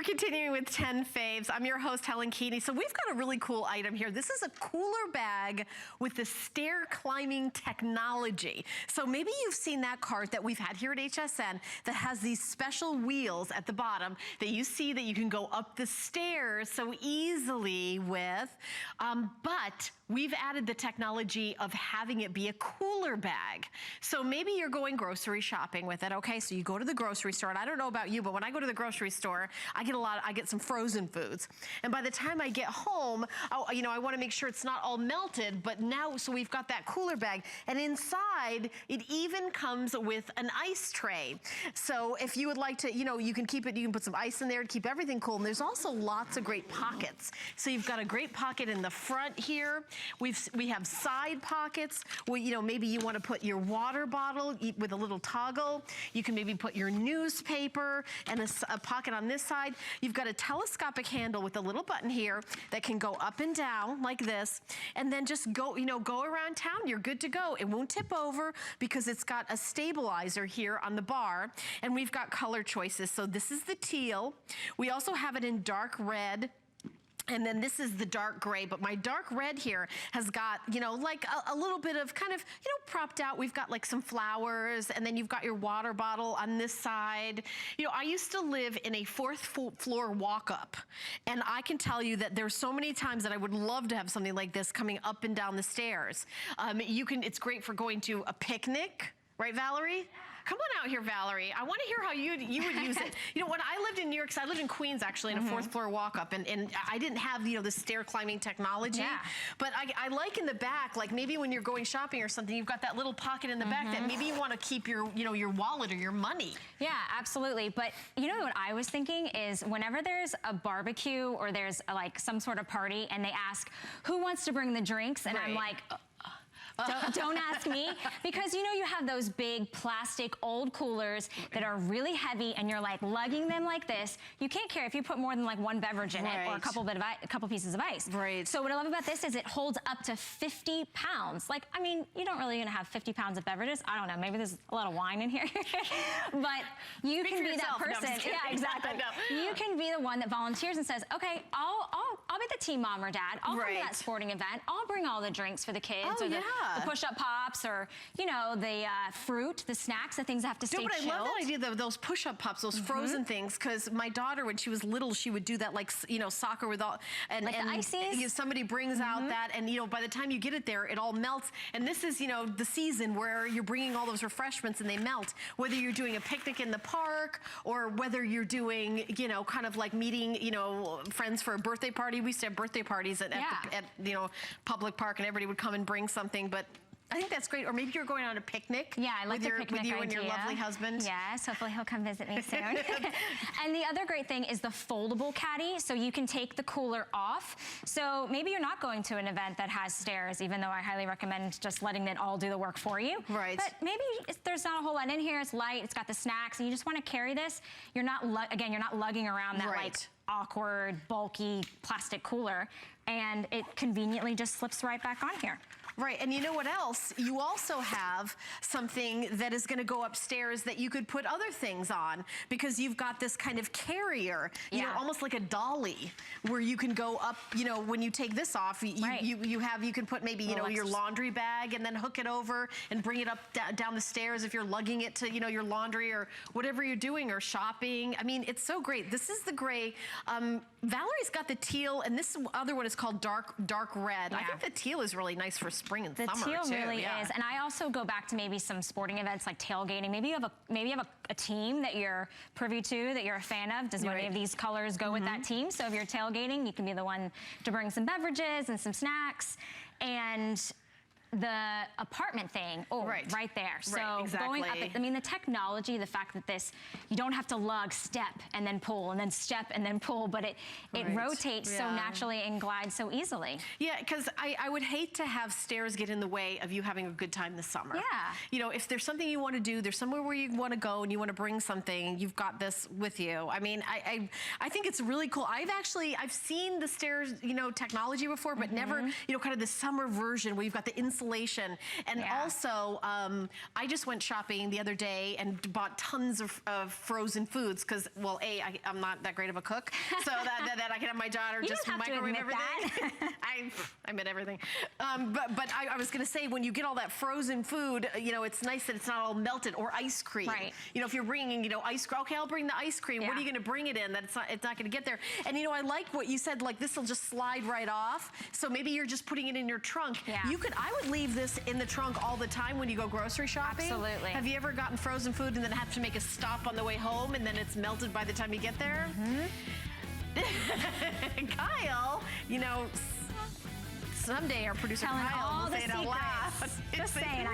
We're continuing with 10 faves. I'm your host, Helen Keeney. So we've got a really cool item here. This is a cooler bag with the stair climbing technology. So maybe you've seen that cart that we've had here at HSN that has these special wheels at the bottom that you see that you can go up the stairs so easily with. But we've added the technology of having it be a cooler bag. So maybe you're going grocery shopping with it, okay? So you go to the grocery store, and I don't know about you, but when I go to the grocery store, I get some frozen foods. And by the time I get home, I want to make sure it's not all melted, but now, so we've got that cooler bag. And inside, it even comes with an ice tray. So if you would like to, you can keep it, you can put some ice in there to keep everything cool. And there's also lots of great pockets. So you've got a great pocket in the front here. We have side pockets where, maybe you want to put your water bottle with a little toggle. You can maybe put your newspaper and a pocket on this side. You've got a telescopic handle with a little button here that can go up and down like this, and then just go, go around town. You're good to go. It won't tip over because it's got a stabilizer here on the bar, and we've got color choices. So this is the teal. We also have it in dark red. And then this is the dark gray, but my dark red here has got, like a little bit of kind of, propped out. We've got like some flowers, and then you've got your water bottle on this side. I used to live in a 4th floor walk-up, and I can tell you that there's so many times that I would love to have something like this coming up and down the stairs. It's great for going to a picnic, right, Valerie? Come on out here, Valerie. I want to hear how you would use it. When I lived in New York, I lived in Queens actually in a 4th floor walk-up, and I didn't have the stair climbing technology. Yeah. But I like in the back, like maybe when you're going shopping or something, you've got that little pocket in the back that maybe you want to keep your your wallet or your money. Yeah, absolutely. But what I was thinking is whenever there's a barbecue or there's like some sort of party and they ask who wants to bring the drinks, and I'm like, don't ask me, because you have those big plastic old coolers that are really heavy, and you're like lugging them like this. You can't carry if you put more than like one beverage in it or a couple pieces of ice. Right. So what I love about this is it holds up to 50 pounds. Like, I mean, you don't really gonna have 50 pounds of beverages. I don't know, maybe there's a lot of wine in here. But you can be that person. No, yeah, exactly. You can be the one that volunteers and says, okay, I'll be the team mom or dad. I'll come to that sporting event. I'll bring all the drinks for the kids, or the push-up pops, or the fruit, the snacks, the things that have to stay chilled. But I love that idea, those push-up pops, those frozen things, because my daughter, when she was little, she would do that, like soccer with all and the ices. Somebody brings out that, and by the time you get it there, it all melts. And this is the season where you're bringing all those refreshments and they melt. Whether you're doing a picnic in the park, or whether you're doing kind of like meeting friends for a birthday party. We used to have birthday parties at public park, and everybody would come and bring something. But I think that's great. Or maybe you're going on a picnic. Yeah, I like the picnic with you idea. And your lovely husband. Yes, hopefully he'll come visit me soon. And the other great thing is the foldable caddy, so you can take the cooler off. So maybe you're not going to an event that has stairs, even though I highly recommend just letting it all do the work for you. Right. But maybe there's not a whole lot in here. It's light. It's got the snacks, and you just want to carry this. You're not you're not lugging around that like awkward, bulky plastic cooler, and it conveniently just slips right back on here. Right, and you know what else? You also have something that is gonna go upstairs that you could put other things on, because you've got this kind of carrier, you know, almost like a dolly, where you can go up, when you take this off, you can put maybe, your laundry bag and then hook it over and bring it up down the stairs if you're lugging it to, your laundry or whatever you're doing, or shopping. I mean, it's so great. This is the gray. Valerie's got the teal, and this other one is called dark red. I think the teal is really nice for spring and summer too. The teal really is, and I also go back to maybe some sporting events like tailgating. Maybe you have a team that you're privy to, that you're a fan of. Does any of these colors go with that team? So if you're tailgating, you can be the one to bring some beverages and some snacks. And the apartment thing, right there. So going up, I mean, the technology, the fact that you don't have to lug, step, and then pull, and then step, and then pull, but it rotates so naturally and glides so easily. Yeah, because I would hate to have stairs get in the way of you having a good time this summer. Yeah. If there's something you want to do, there's somewhere where you want to go and you want to bring something, you've got this with you. I mean, I think it's really cool. I've seen the stairs, technology before, but never, kind of the summer version where you've got the inside insulation. And also, I just went shopping the other day and bought tons of frozen foods because, well, I'm not that great of a cook, so that I can have my daughter just microwave everything. I admit everything. But I was going to say, when you get all that frozen food, you know, it's nice that it's not all melted, or ice cream. Right. You know, if you're bringing, you know, ice cream, okay, I'll bring the ice cream. What are you going to bring it in? That it's not going to get there. And you know, I like what you said, like this will just slide right off. So maybe you're just putting it in your trunk. I would leave this in the trunk all the time when you go grocery shopping. Absolutely. Have you ever gotten frozen food and then have to make a stop on the way home and then it's melted by the time you get there? Kyle, you know, someday our producer Kyle will say it out loud. Just saying.